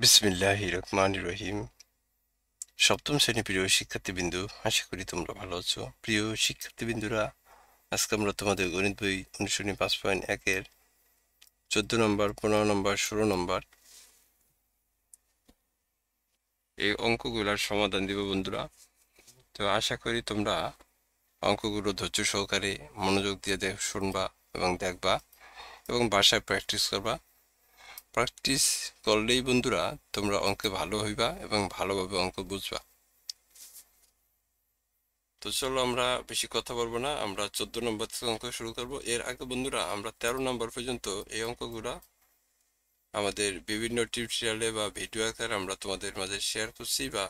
বিসমিল্লাহির রহমানির রহিম। সপ্তম শ্রেণী প্রিয় শিক্ষার্থীবৃন্দু, আশা করি তোমরা ভালো আছো। প্রিয় শিক্ষার্থীবৃন্দুরা, আজকে আমরা তোমাদের গণিত বই অনুশীলনী 5.1-এর 14 নম্বর, 15 নম্বর, 16 নম্বর এই অঙ্কগুলোর সমাধান দিব বন্ধুরা। তো আশা করি তোমরা অঙ্কগুলো ধৈর্য সহকারে মনোযোগ দিয়ে শুনবা এবং দেখবা এবং বাসায় প্র্যাকটিস করবা। প্র্যাকটিস করলেই বন্ধুরা তোমরা অঙ্কে ভালো হইবা এবং ভালোভাবে অঙ্ক বুঝবা। তো চলো আমরা বেশি কথা বলবো না, আমরা 14 নম্বর থেকে অঙ্ক শুরু করব। এর আগে বন্ধুরা আমরা 13 নম্বর পর্যন্ত এই অঙ্কগুলা আমাদের বিভিন্ন টিউটোরিয়ালে বা ভিডিও আকারে আমরা তোমাদের মাঝে শেয়ার করছি বা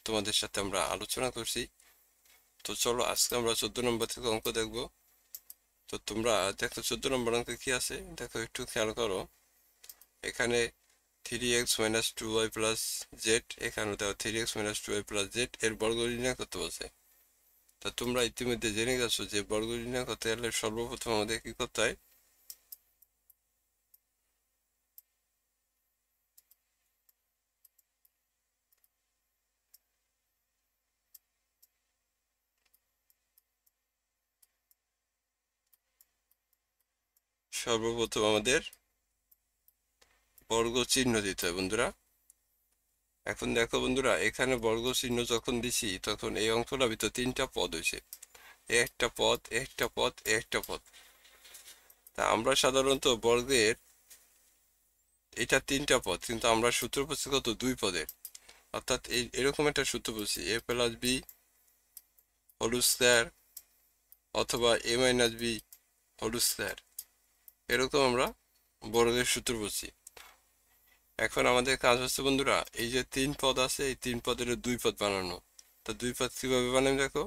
তোমাদের সাথে আমরা আলোচনা করছি। তো চলো আজকে আমরা 14 নম্বর থেকে অঙ্ক দেখব। তো তোমরা দেখো 14 নম্বর অঙ্কে কি আছে, দেখো একটু খেয়াল করো। এখানে 3x - 2y + z, এখানে দেখো 3x - 2y + z এর বর্গ নির্ণয় করতে বলছে। তা তোমরা ইতিমধ্যে জেনে গেছো যে বর্গ নির্ণয় করতে গেলে সর্বপ্রথম আমাদের কি করতে হয়, সর্বপ্রথম আমাদের বর্গ চিহ্ন দিতে হয় বন্ধুরা। এখন দেখো বন্ধুরা, এখানে বর্গ চিহ্ন যখন দিছি তখন এই অঙ্কটার ভিতর 3টা পদ হয়েছে, একটা পদ, একটা পদ, একটা পদ। তা আমরা সাধারণত বর্গের এটা 3টা পদ, কিন্তু আমরা সূত্র পড়ছি কত, 2 পদের। অর্থাৎ এরকম একটা সূত্র পড়ছি, a+b হোল স্কয়ার অথবা a - b হোল স্কয়ার, এরকম আমরা বর্গের সূত্র পড়ছি। এখন আমাদের কাজ হচ্ছে বন্ধুরা, এই যে 3 পদ আছে এই 3 পদের 2 পদ বানানো। তা 2 পদ কিভাবে বানাই দেখো,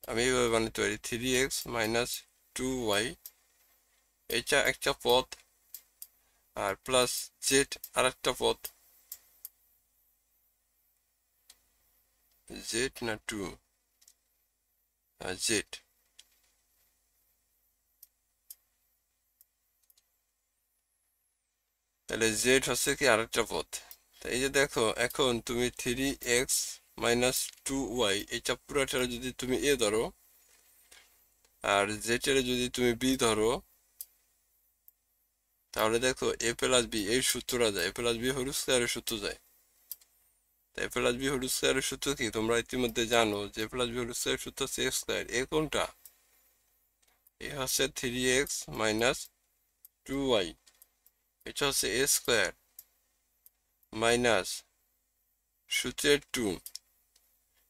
আমি এইভাবে বানাতে পারি 3x - 2y, এটা একটা পদ, আর প্লাস জেড আর একটা পদ, জেড না 2, জেড। তাহলে জেড হচ্ছে কি আরেকটা পদ। তা এই যে দেখো, এখন তুমি 3x - 2y এটা পুরোটারে যদি তুমি এ ধরো আর জেড এর যদি তুমি বি ধরো, তাহলে দেখো a+b এই সূত্রটা যায়, a+b হোল স্কয়ারের সূত্র যায়। a+b হোল স্কয়ারের সূত্র কি তোমরা ইতিমধ্যে জানো, যে a+b হোল স্কয়ারের সূত্র হচ্ছে a স্কয়ার। এ কোনটা, এ হচ্ছে 3x - 2y, এটা হচ্ছে a স্কয়ার মাইনাস সূত্রের 2,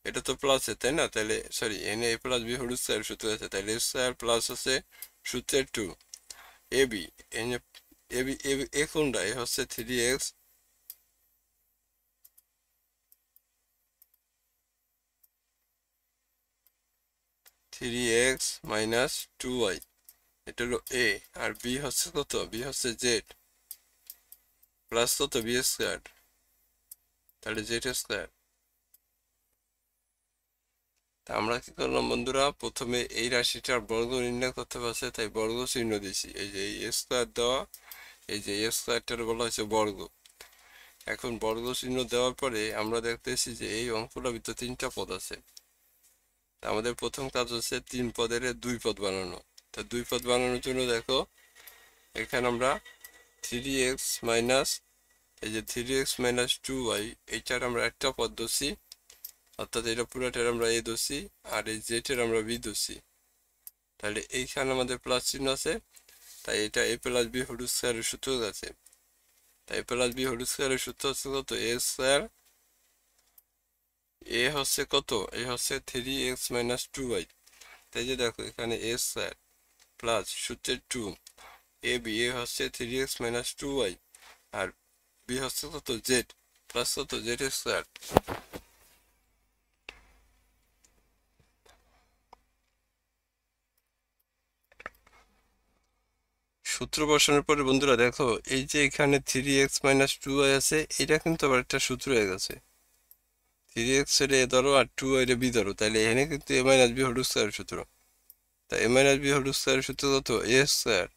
এটা তো প্লাস তাই না, তাহলে সরি এনে a+b হোল স্কয়ার সূত্র আছে, তাহলে a স্কয়ার প্লাস হচ্ছে সূত্রের 2 ab, এনে ab এ কোনটা, এ হচ্ছে 3x - 2y, এটা হলো এ। আর বি হচ্ছে কত, বি হচ্ছে জেড প্লাস কত, বি স্কয়ার, তাহলে জেড স্কয়ার। তা আমরা কি করলাম বন্ধুরা, প্রথমে এই রাশিটার বর্গ নির্ণয় করতে পারছে, তাই বর্গ চিহ্ন দিছি। এই যে এই স্কয়ার দেওয়া, এই যে এ স্কয়ারটার বলা হয়েছে বর্গ। এখন বর্গ চিহ্ন দেওয়ার পরে আমরা দেখতেছি যে এই অঙ্কটার ভিতরে 3টা পদ আছে। আমাদের প্রথম কাজ হচ্ছে 3 পদের 2 পদ বানানো। তা 2 পদ বানানোর জন্য দেখো, এখানে আমরা 3x মাইনাস, এই যে 3x - 2y এইটার আমরা একটা পদ ধরছি, অর্থাৎ এটা পুরোটার আমরা এ ধরছি, আর এই জেটের আমরা বি ধরছি। তাহলে এইখানে আমাদের প্লাস চিহ্ন আছে, তাই এটা a+b হোল স্কয়ারের সূত্র আছে। তাই a+b হোল স্কয়ারের সূত্র হচ্ছে কত, a স্কয়ার, এ হচ্ছে কত, এ হচ্ছে 3x - 2y। তাই যে দেখো এখানে a স্কয়ার প্লাস সূত্রের 2 এ হচ্ছে 3x - 2y, আর বি হচ্ছে কত, জেড প্লাস কত, জেড স্কয়ার। সূত্র বসানোর পরে বন্ধুরা দেখো, এই যে এখানে 3x - 2y আছে, এটা কিন্তু আবার একটা সূত্র হয়ে গেছে। 3x এর এ ধরো আর 2y এর বি ধরো, তাহলে এখানে কিন্তু a - b হোল স্কয়ারের সূত্র। তা a - b হোল স্কয়ারের সূত্র কত, a স্কয়ার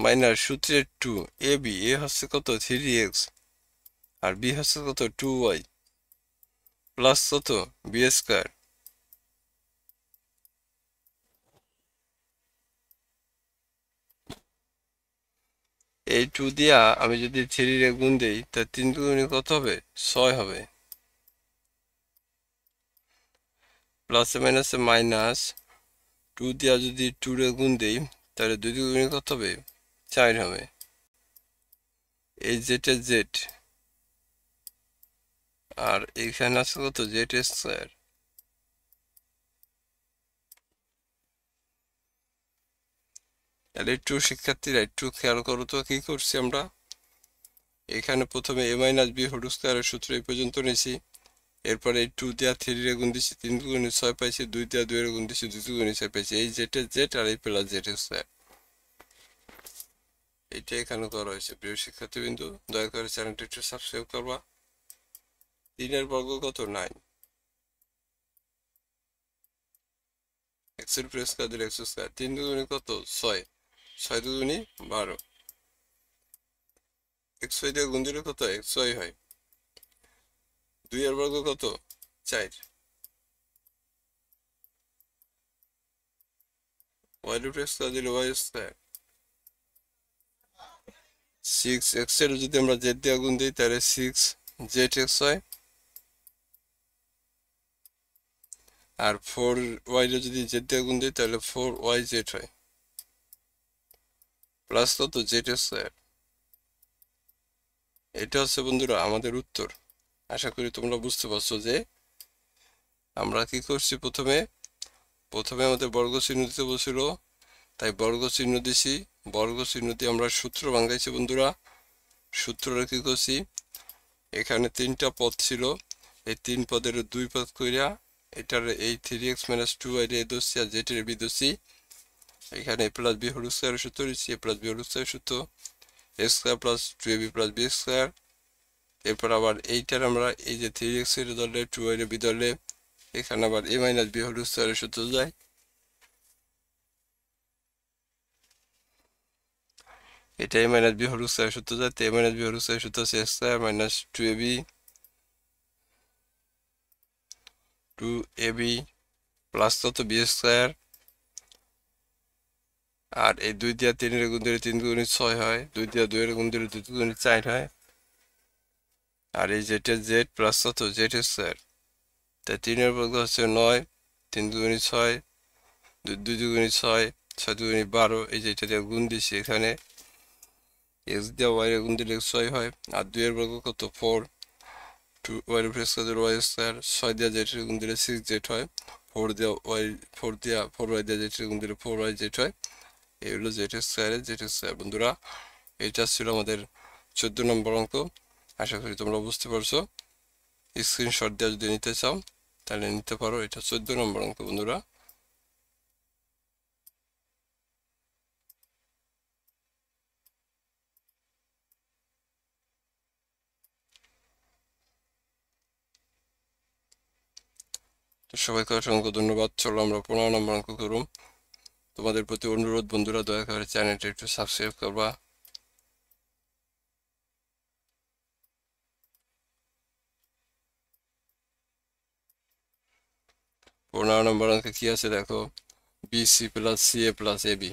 মাইনাস সূত্রের 2 এ বি, এ হচ্ছে কত 3x আর বি হচ্ছে কত 2y প্লাস কত বি স্কয়ার। এই 2 দিয়া আমি যদি 3 রে গুণ দেই তা 3 দুগুণে কত হবে 6 হবে। প্লাসে মাইনাসে মাইনাস 2 দিয়া যদি 2 রে গুণ দেই তাহলে 2 দুগুণে কত হবে 4 হবে। এই জেড জেড আর এইখানে আছে কত জেড স্কয়ার। তাহলে একটু শিক্ষার্থীরা একটু খেয়াল করো তো কি করছি আমরা। এখানে প্রথমে এ মাইনাস বি হোল স্কয়ারের সূত্র এই পর্যন্ত নিয়েছি, এরপরে এই 2 দিয়া 3 রে গুণ দিছি 3 দুগুণে 6 পাইছি, 2 দিয়া 2 রে গুণ দিছি 2 দুগুণে 6 পাইছি। এই জেড জেড আর এই প্লাস জেড স্কয়ার এইটা এখানে করা হয়েছে। প্রিয় শিক্ষার্থীবৃন্দ দয়া করে চ্যানেলটি একটু সাবস্ক্রাইব করবা। 3 এর বর্গ কত 9, x এর উপর স্কয়ার দিলে x স্কয়ার, 3 দুগুণে কত 6, 6 দুগুণে 12, xy দিয়ে গুণ দিলে কত xy হয়। 2 এর বর্গ কত 4, y এর উপর স্কয়ার দিলে y স্কয়ার। 6 x এর যদি আমরা z দিয়ে গুণ দিই তাহলে 6 zx হয়, আর 4y এর যদি z দিয়ে গুণ দিই তাহলে 4yz হয় প্লাস কত z স্কয়ার। এটা হচ্ছে বন্ধুরা আমাদের উত্তর। আশা করি তোমরা বুঝতে পারছো যে আমরা কি করছি। প্রথমে আমাদের বর্গ চিহ্ন দিতে বলছিল, তাই বর্গ চিহ্ন দিছি। বর্গ চিহ্ন দিয়ে আমরা সূত্র ভাঙাইছি বন্ধুরা। সূত্রটা কি করছি, এখানে 3টা পদ ছিল, এই 3 পদের 2 পদ কইরা এটার এই 3x - 2y রে দোষী আর z এর বি দোষী। এখানে a প্লাস বি হোল স্কয়ারের সূত্র দিচ্ছি, a প্লাস বি হোল স্কয়ারের সূত্র a square plus 2ab plus B square. এরপর আবার এইটার আমরা এই যে 3x এর ধরলে 2y এর বি ধরলে এখানে আবার a মাইনাস বি হোল স্কয়ারের সূত্র যায়। এটা a মাইনাস বি হোল স্কয়ারের সূত্র যায়, তো a মাইনাস বি হোল স্কয়ারের সূত্র আছে x square minus 2ab plus কত বি স্কয়ার। আর এই 2 দিয়া 3 এর গুণ দিলে 3 দুগুণে 6 হয়, 2 দিয়া 2 এর গুণ দিলে 2 দুগুণে 4 হয়। আর এই জেড জেড প্লাস কত জেড স্কয়ার, তাই 3 এর বর্গ হচ্ছে 9, 3 দুগুণে 6, 2 দুগুণে 6, 6 দুগুণে 12। এই যে এটা দিয়ে গুণ দিছি, এখানে x দিয়ে y এর গুণ দিলে x হয়। আর 2 এর বর্গ কত 4, 2 y এর উপর স্কয়ার y স্কয়ার, 6 দিয়ে z এর গুণ দিলে 6z হয়, 4 দিয়ে y 4y দিয়ে z এর গুণ দিলে 4yz হয়। এই হলো জেড স্কয়ারের জেড স্কয়ার। বন্ধুরা এটা ছিল আমাদের 14 নম্বর অঙ্ক। আশা করি তোমরা বুঝতে পারছো। স্ক্রিনশট দিয়ে যদি নিতে চাও তাহলে নিতে পারো। এটা 14 নম্বর অঙ্ক বন্ধুরা। তো সবাইকে অসংখ্য ধন্যবাদ। চলো আমরা 15 নম্বর অঙ্ক করুম। তোমাদের প্রতি অনুরোধ বন্ধুরা দয়া করে চ্যানেলটা একটু সাবস্ক্রাইব করবা। 15 নম্বর অঙ্কে কি আছে দেখো, bc plus ca plus ab.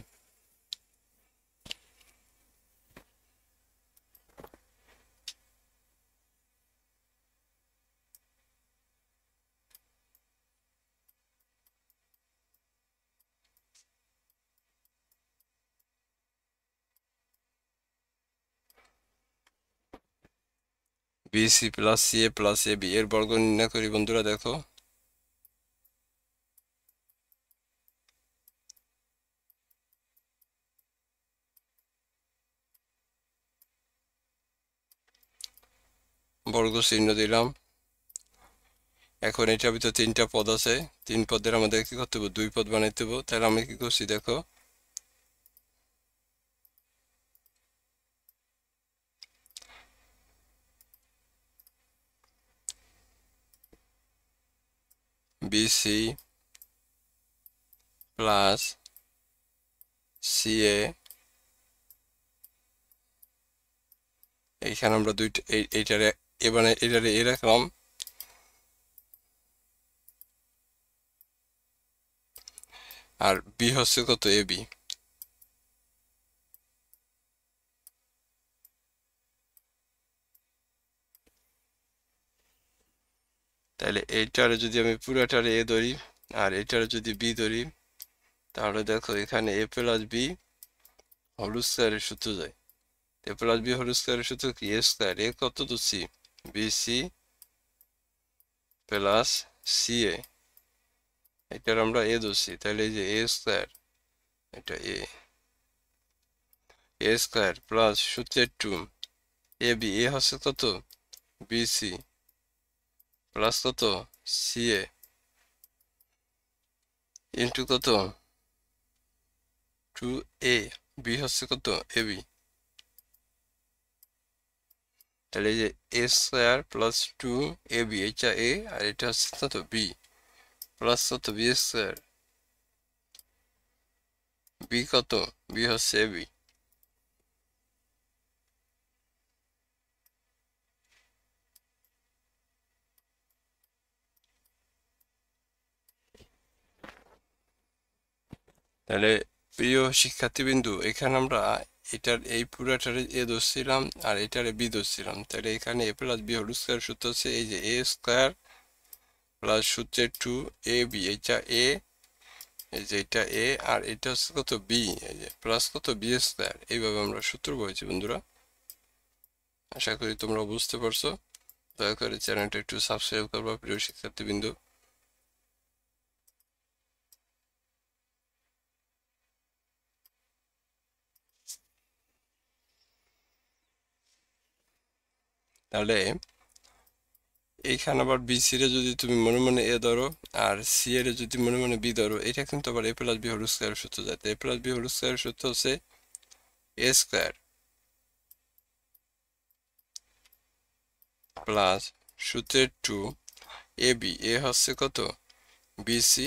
Bc plus ca plus ab এর বর্গ নির্ণয় করি বন্ধুরা। দেখো বর্গ চিহ্ন দিলাম। এখন এটার ভিতরে 3টা পদ আছে, 3 পদের আমাদের কি করতে হবে 2 পদ বানাইতে হবে। তাহলে আমি কি করছি দেখো, বিসি প্লাস সিএ এইখানে আমরা দুইটা এইটারে এবারে এটারে এ রাখলাম, আর বি হচ্ছে কত এ বি। তাহলে এইটারে যদি আমি পুরোটারে এ ধরি আর এটারে যদি বি ধরি, তাহলে দেখো এখানে এ প্লাস বি হোল স্কয়ারের সূত্র যায়। এ প্লাস বি হোল স্কয়ারের সূত্র কি? এ স্কয়ার, এ কত তো C, B C plus C A, এটার আমরা এ ধরছি, তাহলে এই যে এ স্কয়ার, এটা এ স্কয়ার প্লাস সূত্রের টু এ বি, এ হচ্ছে কত বি সি প্লাস কত সি এ ইন্টু কত টু এ, বি হচ্ছে কত এ বি। তাহলে এই যে এ square plus two A B, এটা এ আর এটা হচ্ছে কত বি, প্লাস কত বি স্কয়ার, বি কত, বি হচ্ছে এ বি। তাহলে প্রিয় শিক্ষার্থীবৃন্দু, এখানে আমরা এটার এই পুরাটারে এ ধরছিলাম আর এটারে বি ধরছিলাম, তাহলে এখানে A plus B whole square সূত্র হচ্ছে এই যে এ স্কয়ার প্লাস সূত্রের টু এ বি, এটা এ, এই যে এটা এ আর এটা হচ্ছে কত বি, এই যে প্লাস কত বি স্কয়ার। এইভাবে আমরা সূত্র বলেছি বন্ধুরা, আশা করি তোমরা বুঝতে পারছো। দয়া করে চ্যানেলটা একটু সাবস্ক্রাইব করবা প্রিয় শিক্ষার্থীবৃন্দু। তাহলে এইখানে আবার বি সি রে যদি তুমি মনে মনে এ ধরো আর সি এর যদি মনে মনে বি ধরো, এটা কিন্তু আবার এ প্লাস বি হোল স্কয়ার সূত্র যায়। A plus B whole square সূত্র হচ্ছে এ স্কয়ার প্লাস সূত্রের টু এ বি, এ হচ্ছে কত বি সি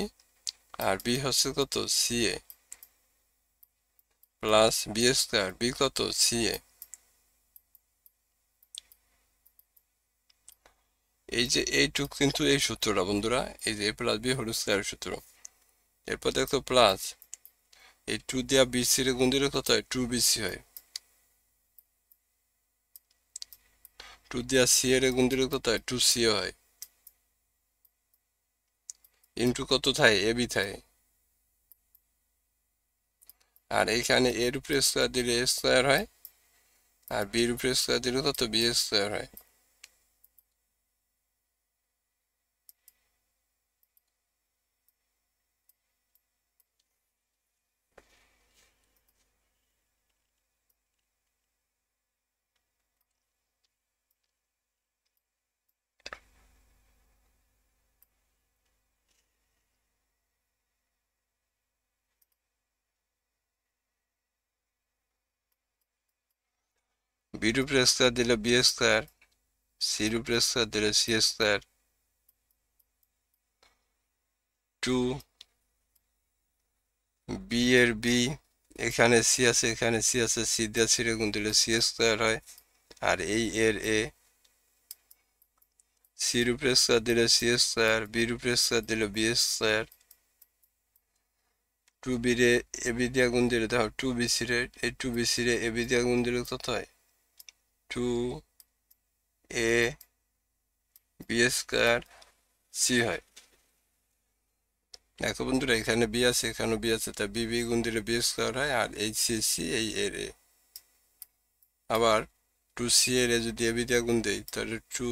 আর বি হচ্ছে কত সি এ প্লাস বি স্কয়ার, বি কত সি এ। এই যে এইটুক কিন্তু এই সূত্রটা বন্ধুরা, এই যে এ প্লাস বি হোল স্কয়ার সূত্র। এরপর দেখো প্লাস এই টু দিয়া বি সি রে গুণ দিলে কত হয়, টু বি সি হয়। টু দিয়া সি এর গুণ দিলে কত হয়, টু সি হয়। ইন্টু কত থাকে এ বি থাকে, আর এইখানে এর উপরে স্কয়ার দিলে এ স্কয়ার হয় আর বির উপরে স্কয়ার দিলে কত বি স্কয়ার হয়। বির উপরে স্কয়ার দিলে বি স্কয়ার, সির উপরে স্কয়ার দিলে সি স্কয়ার, টু বি এর বি, এখানে সি আছে এখানে সি আছে, সি দিয়ে সি রে গুণ দিলে সি স্কয়ার হয়, আর এই এর এ, সির উপরে স্কয়ার দিলে সি স্কয়ার, বির উপরে স্কয়ার দিলে বি স্কয়ার, টু বি রে এ বি দিয়ে গুণ দিলে দেখো টু বি সি রে, এই টু বি সি রে এ বি দিয়ে গুণ দিলে কত হয়, two A B square C হয়। দেখো বন্ধুরা, এখানে বি আছে এখানে বি আছে, তা বি বি গুণ দিলে বি স্কয়ার হয়, আর এই সি সি এই এর এ। আবার টু সি এর এ যদি এ বি দিয়ে গুণ দেই, তাহলে টু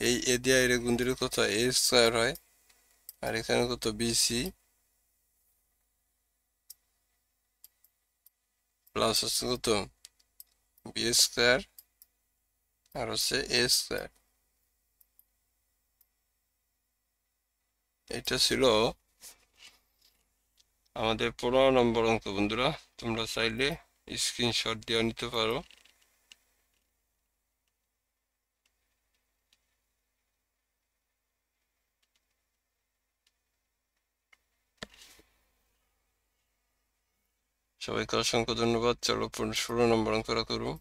এই এ দিয়ে এর গুণ দিলে কত হয়, এ স্কয়ার হয়, আর এখানে কত বি সি প্লাস হচ্ছে কত বি স্কয়ার আর হচ্ছে এ স্কয়ার। এটা ছিল আমাদের 15 নম্বর অঙ্ক বন্ধুরা। তোমরা চাইলে স্ক্রিনশট দিয়ে নিতে পারো। সবাইকে অসংখ্য ধন্যবাদ। চলো 16 নম্বর অঙ্কটা করুন।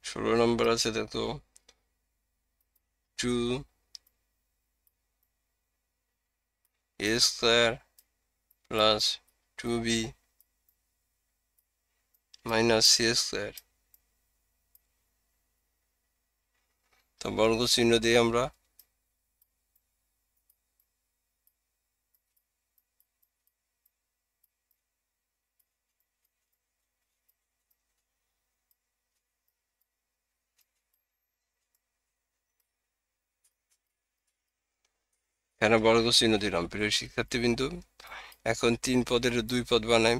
16 নম্বর আছে দেখো 2a square plus 2b minus c square. তো বর্গ চিহ্ন দিয়ে আমরা এখানে বর্গ চিহ্ন দিলাম। প্রিয় শিক্ষার্থীবৃন্দ, এখন 3 পদের 2 পদ বানাই।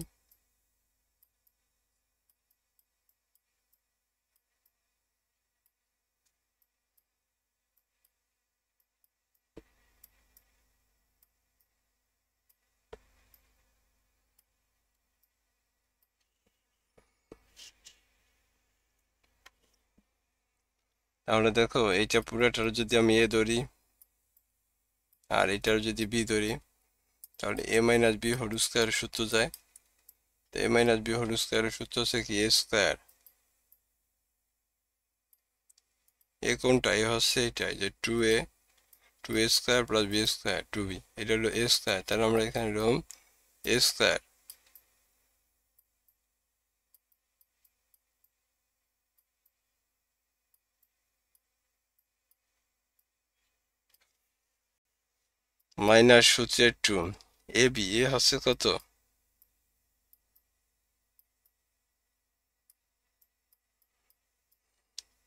তাহলে দেখো এইটা পুরোটার যদি আমি এ ধরি আর এটার যদি বি ধরি, তাহলে এ মাইনাস বি হোল স্কয়ার সূত্র যায়। তো এ মাইনাস বি হোল স্কয়ারের সূত্র হচ্ছে কি এ স্কয়ার। এ কোনটা? এ হচ্ছে এটাই যে 2a square plus B square 2b, এটা হলো এ স্কয়ার। তাহলে আমরা এখানে এরকম এ স্কয়ার মাইনাস সূত্রের 2 এ বি, এ হচ্ছে কত?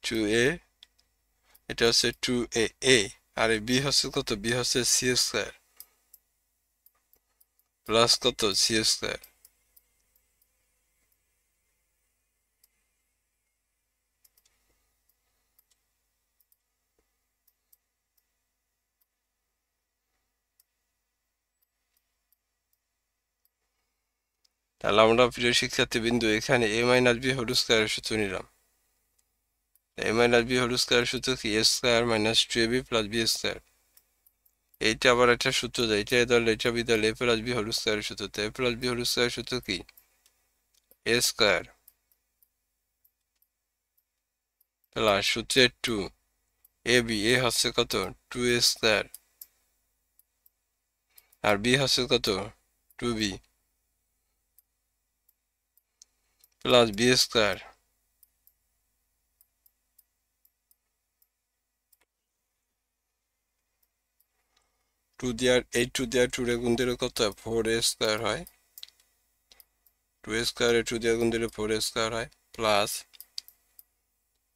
2a, এটা হচ্ছে 2a, আর বি হচ্ছে কত? বি হচ্ছে সি স্কয়ার প্লাস কত? C square. তাহলে আমরা প্রিয় শিক্ষার্থী বিন্দু এখানে এ মাইনাস বি হোল স্কয়ারের সূত্র নিলাম। এ মাইনাস বি হোল স্কয়ারের সূত্র কি A square minus 2ab plus B square. এইটা আবার একটা সূত্র যায়, এটা ধরলে এটা বি ধরলে এ প্লাস বি হোল স্কয়ারের সূত্র। তো এ প্লাস বি হোল স্কয়ারের সূত্র কি এ স্কয়ার প্লাস সূত্রের 2 এ বি, এ হচ্ছে কত? 2a স্কয়ার আর বি হচ্ছে কত? 2b plus B square. এই 2 দিয়ে 2 রে গুণ দিলে কত হয়? 4a স্কয়ার হয়। 2a স্কয়ারে 2 দিয়ে গুণ দিলে 4a স্কয়ার হয়, প্লাস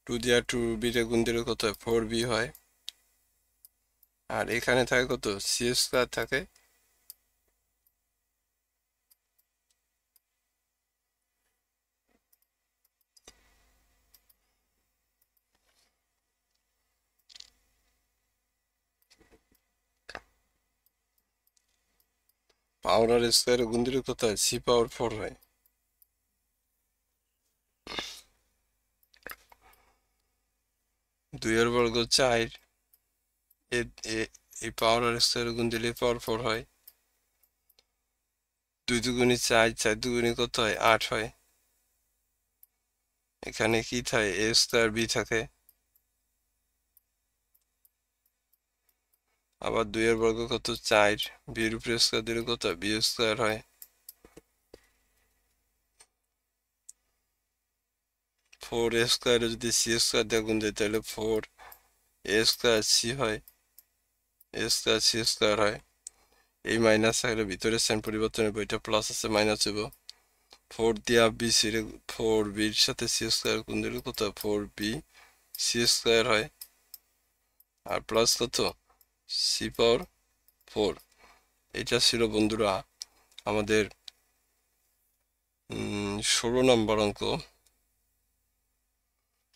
2 দিয়ে 2b রে গুণ দিলে কত হয়? 4b হয়। আর এখানে থাকে কত? সি স্কয়ার থাকে। পাওয়ার আর স্কয়ারে গুণ দিলে কত হয়? সি পাওয়ার 4 হয়। দুইয়ের বর্গ 4, এই পাওয়ার আর স্কয়ারে গুণ দিলে পাওয়ার 4 হয়। 2 দুগুণে 4, 4 দুগুণে কত হয়? 8 হয়। এখানে কি থাকে? এ স্কয়ার বি থাকে। আবার 2 এর বর্গ কত? 4, বির উপরে স্কয়ার দিলে কত হয়? বি স্কয়ার হয়। 4a স্কয়ারে যদি সি স্কয়ার দিয়ে গুণ দেয় তাহলে 4a স্কয়ার সি হয়, এ স্কয়ার সি স্কয়ার হয়। এই মাইনাস থাকলে ভিতরে সাইন পরিবর্তন হবে, এটা প্লাস আছে মাইনাস হইব। 4 দিয়া বি সি রে 4bর সাথে সি স্কয়ার গুণ দিলে কত? 4b সি স্কয়ার হয়। আর প্লাস কত? সি পাওয়ার 4। এটা ছিল বন্ধুরা আমাদের 16 নম্বর অঙ্ক।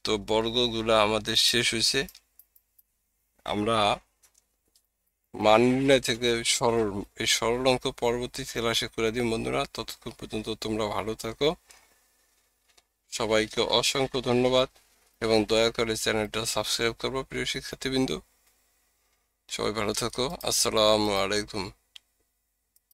তো বর্গগুলা আমাদের শেষ হয়েছে। আমরা মান নির্ণয় থেকে এই সরল অঙ্ক পরবর্তী ক্লাসে করে দিন বন্ধুরা। ততক্ষণ পর্যন্ত তোমরা ভালো থাকো। সবাইকে অসংখ্য ধন্যবাদ এবং দয়া করে চ্যানেলটা সাবস্ক্রাইব করবো প্রিয় শিক্ষার্থীবৃন্দ। সবাই ভালো থাকো। আসসালামু আলাইকুম।